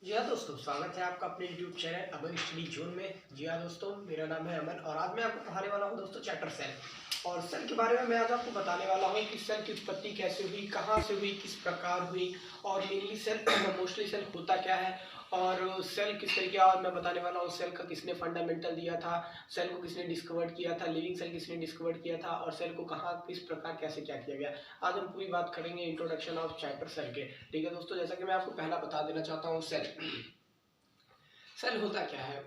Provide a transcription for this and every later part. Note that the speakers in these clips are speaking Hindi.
जी हाँ दोस्तों, स्वागत है आपका अपने YouTube चैनल अमन स्टडी जोन में। जी हाँ दोस्तों, मेरा नाम है अमन और आज मैं आपको पढ़ाने वाला हूँ दोस्तों चैप्टर सेल। और सेल के बारे में मैं आज आपको बताने वाला हूँ कि सेल की उत्पत्ति कैसे हुई, कहाँ से हुई, किस प्रकार हुई और मेनली सेल मोस्टली सेल होता क्या है और सेल किस तरीके। और मैं बताने वाला हूँ सेल का किसने फंडामेंटल दिया था, सेल को किसने डिस्कवर किया था, लिविंग सेल किसने डिस्कवर किया था और सेल को कहाँ किस प्रकार कैसे क्या किया गया। आज हम पूरी बात करेंगे इंट्रोडक्शन ऑफ चैप्टर सेल के। ठीक है दोस्तों, जैसा कि मैं आपको पहला बता देना चाहता हूँ सेल। सेल होता क्या है,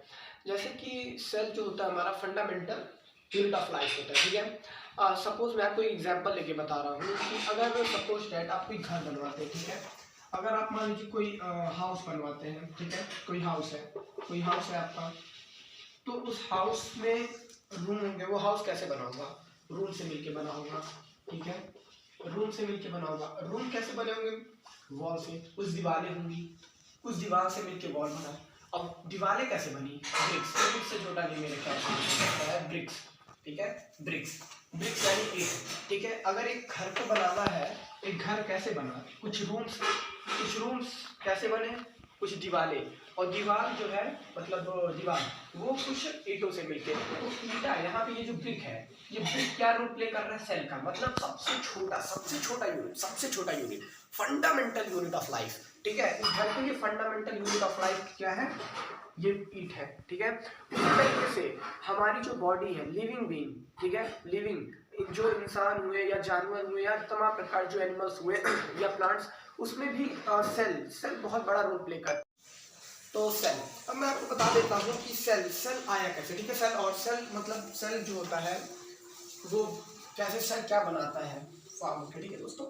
जैसे कि सेल जो होता है हमारा फंडामेंटल यूनिट ऑफ लाइफ होता है। ठीक है, सपोज मैं आपको एक एग्जांपल लेके बता रहा हूँ कि अगर सपोज डैट आप कोई घर बनवाते हैं, ठीक है, अगर आप मान लीजिए कोई हाउस बनवाते हैं, ठीक है, कोई हाउस है आपका, तो उस हाउस में रूम होंगे। वो हाउस कैसे बना होगा, रूम से मिलके बना होगा। ठीक है, रूम से मिलके बना होगा। रूम कैसे बने होंगे, वॉल से, कुछ दीवारें होंगी, कुछ दीवार से मिलके वॉल बना। अब दीवारें कैसे बनी, ब्रिक्स। ब्रिक्स से छोटा नहीं मेरे ख्याल से है ब्रिक्स। ठीक है, ब्रिक्स, ब्रिक्स यानी ईंट। ठीक है, अगर एक घर को बनाना है, एक घर कैसे बना, कुछ रूम्स कैसे बने, कुछ दीवारें, और दीवार जो है मतलब दीवार वो कुछ ईंटों से मिलके। तो ईंटा यहाँ पे ये जो ब्रिक है, ये ब्रिक क्या रोल प्ले कर रहा है, सेल का मतलब सबसे छोटा unit, fundamental unit of life. ठीक है, इस घर के लिए फंडामेंटल यूनिट ऑफ लाइफ क्या है, ये ईट है। ठीक है, उसी तरीके से हमारी जो बॉडी है, लिविंग बीइंग, ठीक है, लिविंग जो इंसान हुए या जानवर हुए या तमाम प्रकार जो एनिमल्स हुए या प्लांट्स, उसमें भी सेल बहुत बड़ा रोल प्ले करता है। तो सेल, अब मैं आपको बता देता हूँ कि सेल आया कैसे। ठीक है, सेल और सेल मतलब सेल जो होता है वो कैसे, सेल क्या बनाता है फॉर्म होकर। ठीक है दोस्तों,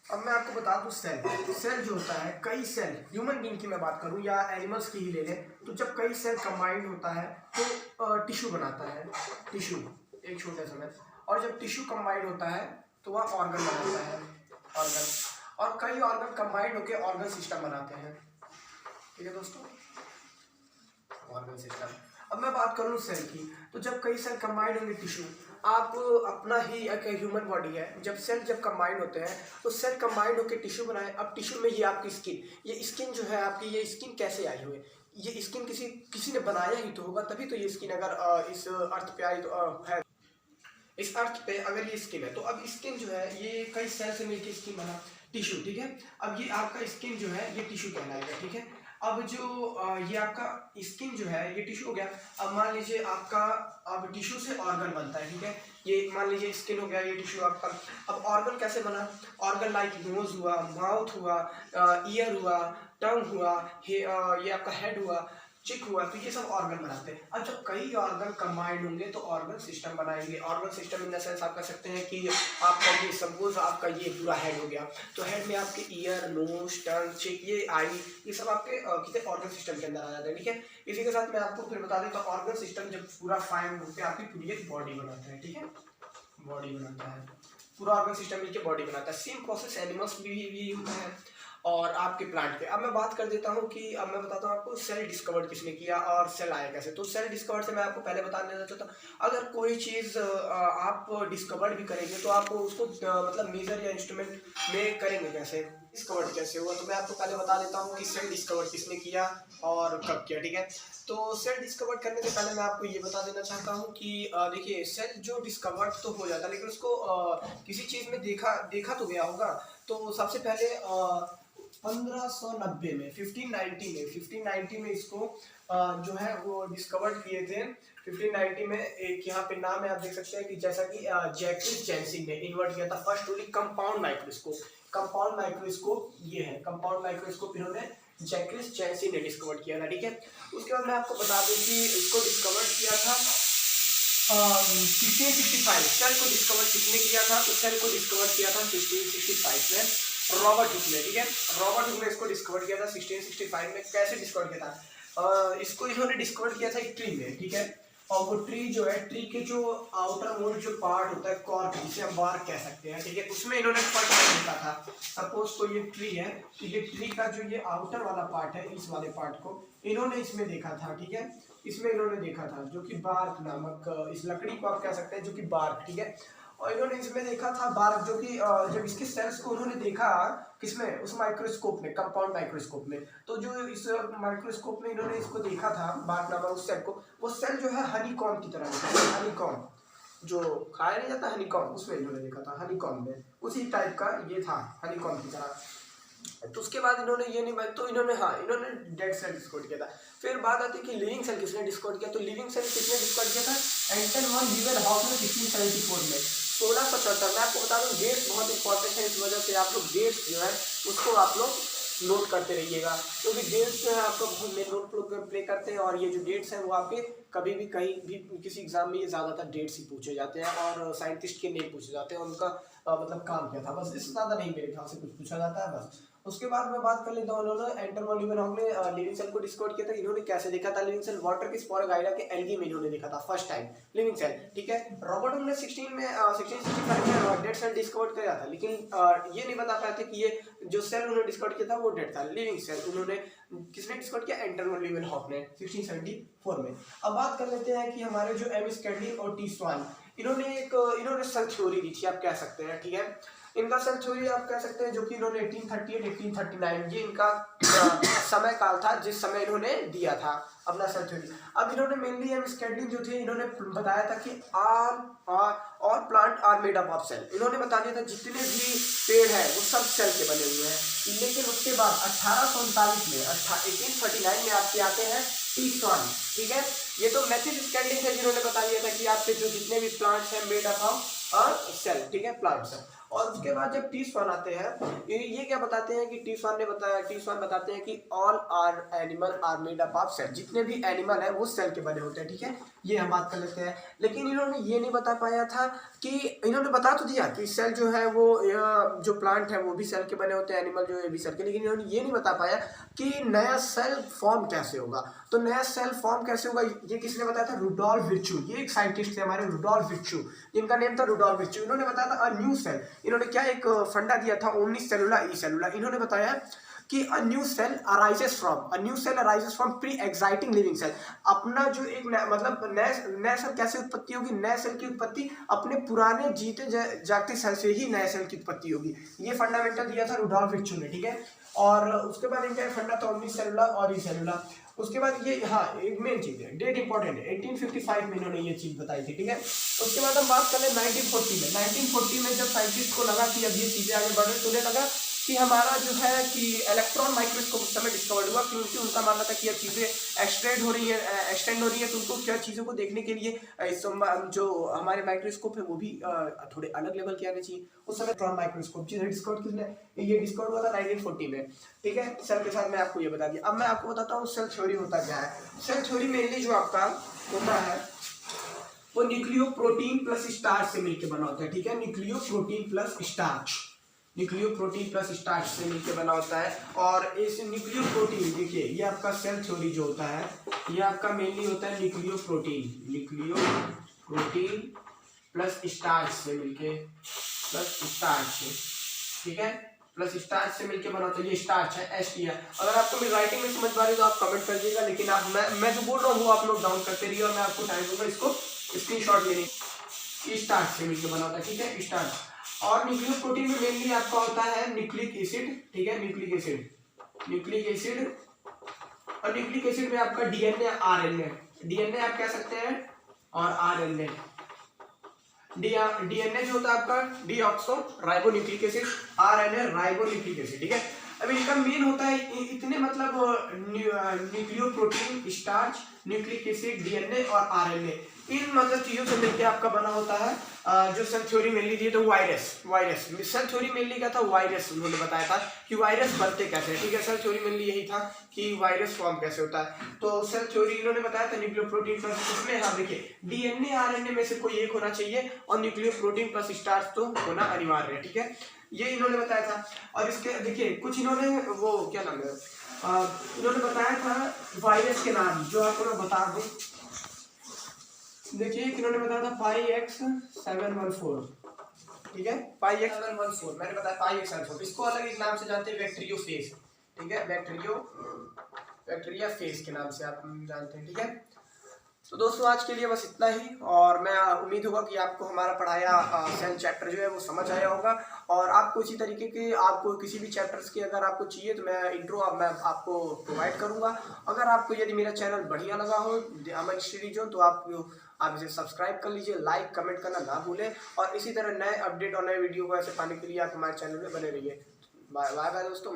अब मैं आपको बता दूं सेल जो होता है, कई सेल, ह्यूमन बीइंग की मैं बात करूं या एनिमल्स की ही ले लें, तो जब कई सेल कंबाइंड होता है तो टिश्यू बनाता है, टिश्यू एक छोटे समय। और जब टिश्यू कंबाइंड होता है तो वह ऑर्गन बनाता है, ऑर्गन। और कई ऑर्गन कंबाइंड होकर ऑर्गन सिस्टम बनाते हैं। ठीक है दोस्तों, ऑर्गन सिस्टम। अब मैं बात करूं सेल की, तो जब कई सेल कंबाइंड होंगे टिश्यू, आप अपना ही एक ह्यूमन बॉडी है, जब कंबाइंड होते हैं तो सेल कंबाइंड होकर टिश्यू बनाए। अब टिश्यू में ये आपकी स्किन, ये स्किन जो है आपकी, ये स्किन कैसे आई हुई, ये स्किन किसी ने बनाया ही तो होगा, तभी तो ये स्किन अगर इस अर्थ पे आई तो है, इस अर्थ पे अगर ये स्किन है, तो अब स्किन जो है ये कई सेल से मिलकर स्किन बना, टिश्यू। ठीक है, अब ये आपका स्किन जो है ये टिश्यू कहलाएगा। ठीक है, अब जो ये आपका स्किन जो है ये टिश्यू हो गया। अब मान लीजिए आपका, अब टिश्यू से ऑर्गन बनता है। ठीक है, ये मान लीजिए स्किन हो गया, ये टिश्यू आपका। अब ऑर्गन कैसे बना, ऑर्गन लाइक नोज हुआ, माउथ हुआ, ईयर हुआ, टंग हुआ, ये आपका हेड हुआ, चिक हुआ, तो ये सब ऑर्गन बनाते हैं। अब जब कई ऑर्गन कंबाइंड होंगे तो ऑर्गन सिस्टम बनाएंगे। Organ system in the sense आप कह सकते हैं कि आपका ये सपोज आपका ये पूरा हेड हो गया, तो हेड में आपके ईयर, नोज, टंग, चिक, ये आई, ये सब आपके कितने ऑर्गन सिस्टम के अंदर आ जाते हैं। ठीक है, इसी के साथ मैं आपको फिर बता दें तो ऑर्गन सिस्टम जब पूरा फाइन होकर आपकी पूरी एक बॉडी बनाता है। ठीक है, बॉडी बनाता है, पूरा ऑर्गन सिस्टम मिलकर बॉडी बनाता है। सेम प्रोसेस एनिमल्स भी होता है और आपके प्लांट पे। अब मैं बात कर देता हूँ कि अब मैं बताता हूँ आपको सेल डिस्कवर किसने किया और सेल आया कैसे। तो सेल डिस्कवर से मैं आपको पहले बता देना चाहता हूँ, अगर कोई चीज़ आप डिस्कवर भी करेंगे तो आप उसको मतलब मेजर या इंस्ट्रूमेंट में करेंगे कैसे, डिस्कवर कैसे हुआ। तो मैं आपको पहले बता देता हूँ कि सेल डिस्कवर किसने किया और कब किया। ठीक है, तो सेल डिस्कवर करने से पहले मैं आपको ये बता देना चाहता हूँ कि देखिए सेल जो डिस्कवर तो हो जाता है, लेकिन उसको किसी चीज़ में देखा तो गया होगा। तो सबसे पहले 1590 में, 1590 में इसको जो है वो डिस्कवर किए थे। 1590 में एक यहाँ पे नाम है, आप देख सकते हैं कि जैसा कि जैक्विस जेंसिन ने इन्वर्ट किया था first truly compound microscope. Compound microscope ये है, कंपाउंड माइक्रोस्कोप इन्होंने जैक्विस जेंसिन ने डिस्कवर किया था। ठीक है, उसके बाद मैं आपको बता दूं कि इसको डिस्कवर किया था 1665। सेल को डिस्कवर किसने किया था, तो सेल को डिस्कवर किया था 1665 में रॉबर्ट हुक ने। ठीक है, रॉबर्ट हुक ने इसको डिस्कवर किया था 1665 में। कैसे डिस्कवर किया था, इसको इन्होंने डिस्कवर किया था एक ट्री में। ठीक है, और वो ट्री जो है, ट्री के जो आउटर मोस्ट जो पार्ट होता है, कॉर्क जिसे हम बार्क कह सकते हैं, ठीक है, उसमें इन्होंने फर्स्ट टाइम देखा था। सपोज कोई ये ट्री है, तो ये ट्री का जो ये आउटर वाला पार्ट है, इस वाले पार्ट को इन्होंने इसमें देखा था। ठीक है, इसमें इन्होंने देखा था जो कि बार्क नामक, इस लकड़ी को आप कह सकते हैं जो कि बार्क। ठीक है, और इन्होंने इसमें देखा था बार जो कि जब इसके सेल्स को उन्होंने देखा किसमें, उस माइक्रोस्कोप में, कंपाउंड माइक्रोस्कोप में, तो जो इस माइक्रोस्कोप में इन्होंने इसको देखा था बार नामक उस सेल को, वो सेल जो है हनीकॉम की तरह दिखा था, हनीकॉम जो खाया नहीं जाता हनीकॉम, उसमें इन्होंने देखा था, हनीकॉम में उसी टाइप का ये था, हनीकॉम की तरह। तो उसके बाद इन्होंने ये नहीं, तो इन्होंने इन्होंने डेड सेल डिस्कवर किया था। फिर बात आती है कि लिविंग सेल किसने डिस्कवर किया, तो लिविंग सेल किसने डिस्कवर किया था, एंटन वन लीवेनहॉफ ने 1674 में, 1675। मैं आपको बता दूं डेट्स बहुत इंपॉर्टेंट है, इस वजह से आप लोग डेट्स जो है उसको आप लोग नोट करते रहिएगा, क्योंकि डेट्स जो है आपका बहुत मेन रोल प्ले करते हैं। और ये जो डेट्स हैं वो आपके कभी भी कहीं भी किसी एग्जाम में ये ज़्यादातर डेट्स ही पूछे जाते हैं, और साइंटिस्ट के नहीं पूछे जाते हैं, उनका मतलब काम क्या था, बस इससे ज़्यादा नहीं मेरे ख्याल से कुछ पूछा जाता है बस। उसके बाद मैं बात कर लेता हूँ, उन्होंने एंटन वन लीवेनहॉफ ने लिविंग सेल को डिस्कवर किया था। इन्होंने कैसे देखा था लिविंग सेल, वाटर के स्पोरोगाइरा के एल्गी में इन्होंने देखा था फर्स्ट टाइम लिविंग सेल, ठीक है। रॉबर्ट हुक ने 1665 में डेड सेल डिस्कवर किया था, लेकिन ये नहीं बता पाए थे कि ये जो सेल उन्होंने डिस्कवर किया था वो डेड था, लिविंग सेल उन्होंने किसने डिस्कवर किया, एंटन वन लीवेनहॉफ ने 1674 में। अब बात कर लेते हैं कि हमारे जो एम स्कैडली और टी स्वान, इन्होंने सेल थ्योरी दी थी, आप कह सकते हैं, ठीक है। इनका सेल थ्योरी आप कह सकते हैं जो कि इन्होंने 1838 1839 ये इनका समय काल था जिस समय इन्होंने दिया था अपना सेल थ्योरी। अब इन्होंने मेनली एम स्कैडलिंग जो थे इन्होंने बताया था कि all plant are made up of cell, इन्होंने बता दिया था जितने भी पेड़ हैं वो सब सेल के बने हुए हैं। लेकिन उसके बाद 1839 में 1839 में आपके आते हैं टी स्वान, ठीक है। ये तो मैथ्यू स्कैडलिंग थे जिन्होंने बता दिया था कि आपके जो जितने भी प्लांट्स हैं मेड अप ऑफ सेल, ठीक है, प्लांट्स हैं। और उसके बाद जब टी स्वान आते हैं ये क्या बताते हैं कि टी स्वान बताते हैं कि all are animal are made up of cell, जितने भी एनिमल हैं वो सेल के बने होते हैं, ठीक है, ये हम बात कर लेते हैं। लेकिन इन्होंने ये नहीं बता पाया था कि, इन्होंने बता तो दिया कि सेल जो है वो जो प्लांट है वो भी सेल के बने होते हैं, एनिमल जो है भी सेल के, लेकिन इन्होंने ये नहीं बता पाया कि नया सेल फॉर्म कैसे होगा। तो नया सेल फॉर्म कैसे होगा ये किसने बताया था, रुडोल्फ विर्चू, ये एक साइंटिस्ट थे हमारे रुडोल्फ विर्चू, जिनका नेम था रुडोल्फ विर्चू। इन्होंने बताया था अ न्यू सेल, इन्होंने क्या एक फंडा दिया था ओमनी सेलुला ई सेलुला, इन्होंने बताया कि a new cell arises from pre existing living cell, अपना जो एक मतलब नया सेल कैसे उत्पत्ति होगी, नए सेल की उत्पत्ति अपने पुराने जीते जागते सेल से ही नए सेल की उत्पत्ति होगी, ये फंडामेंटल दिया था रुडोल्फ विर्चू ने, ठीक है। और उसके बाद इनका फंडा था ओमनी सेलुला और ई सेलुला। उसके बाद ये एक मेन चीज है, डेट इंपॉर्टेंट है, 1855 में इन्होंने ये चीज बताई थी, ठीक है। उसके बाद हम बात करें 1940 में जब साइंटिस्ट को लगा कि अब ये चीजें आगे बढ़ रही, तो उन्हें लगा कि हमारा जो है कि इलेक्ट्रॉन माइक्रोस्कोप उस समय डिस्कवर्ड हुआ, क्योंकि उनका मानना था कि अब चीजें एक्सटेंड हो रही है, तो उनको क्या चीजों को देखने के लिए जो हमारे माइक्रोस्कोप है वो भी थोड़े अलग लेवल के आने चाहिए। उस समय इलेक्ट्रॉन माइक्रोस्कोप चीजें डिस्कवर किसने, ये डिस्कवर हुआ था 1940 में, ठीक है। सेल के साथ मैं आपको ये बता दिया। अब मैं आपको बताता हूँ सेल थ्योरी होता क्या है। सेल थ्योरी मेनली जो आपका होता है वो न्यूक्लियो प्रोटीन प्लस स्टार्च से मिलकर बना होता है, ठीक है, न्यूक्लियो प्रोटीन प्लस स्टार्च से मिलकर बना होता है। और इस न्यूक्लियो प्रोटीन, देखिए ये आपका सेल थ्योरी जो होता है ये आपका मेनली होता है न्यूक्लियो प्रोटीन प्लस स्टार्च से मिलके, ठीक है, प्लस स्टार्च से मिलके बना होता है, ये स्टार्च है, ST है। अगर आपको मेरी राइटिंग में समझ पा रही है तो आप कमेंट कर दीजिएगा, लेकिन आप मैं जो बोल रहा हूँ वो आप लोग डाउन करते रहिए और मैं आपको टाइम दूंगा इसको स्क्रीनशॉट लेने। स्टार्च से मिलके बना होता है, ठीक है, स्टार्च। और न्यूक्लियो प्रोटीन में मेनली आपका होता है न्यूक्लिक एसिड, ठीक है, न्यूक्लिक एसिड और न्यूक्लिक एसिड में आपका DNA RNA आप कह सकते हैं, और RNA DNA जो होता है आपका deoxyribonucleic acid, RNA ribonucleic acid, ठीक है। अब इनका मेन होता है इतने मतलब nucleoprotein, starch, nucleic acid, DNA और RNA, इन मतलब चीजों से मिलकर आपका बना होता है जो सेल थ्योरी मेनली दी तो वायरस सेल थ्योरी मेनली क्या था, वायरस उन्होंने बताया था कि वायरस बनते कैसे हैं, ठीक है। सेल थ्योरी मेनली यही था कि वायरस फॉर्म कैसे होता है, तो सेल थ्योरी इन्होंने बताया था न्यूक्लियो प्रोटीन प्लस, इसमें हाँ देखिए DNA RNA में से कोई एक होना चाहिए और न्यूक्लियो प्रोटीन प्लस स्टार्च तो होना अनिवार्य है, ठीक है, ये इन्होंने बताया था। और इसके देखिए कुछ इन्होंने वो क्या नाम है इन्होंने बताया था वायरस के नाम, जो आपको मैं बता दूं, देखिए इन्होंने बताया था PyX714, ठीक है, PyX714 मैंने बताया PyX714, इसको अलग एक नाम से जानते हैं बैक्टीरियोफेज, ठीक है, बैक्टीरिया फेज के नाम से आप जानते हैं, ठीक है। तो दोस्तों आज के लिए बस इतना ही, और मैं उम्मीद होगा कि आपको हमारा पढ़ाया सेल चैप्टर जो है वो समझ आया होगा। और आपको इसी तरीके के आपको किसी भी चैप्टर्स की अगर आपको चाहिए तो मैं इंट्रो मैं आपको प्रोवाइड करूंगा। अगर आपको यदि मेरा चैनल बढ़िया लगा हो अमन स्टडी जोन, तो आप इसे सब्सक्राइब कर लीजिए, लाइक कमेंट करना ना भूलें, और इसी तरह नए अपडेट और नए वीडियो को ऐसे पाने के लिए आप हमारे चैनल में बने रहिए। बाय बाय दोस्तों।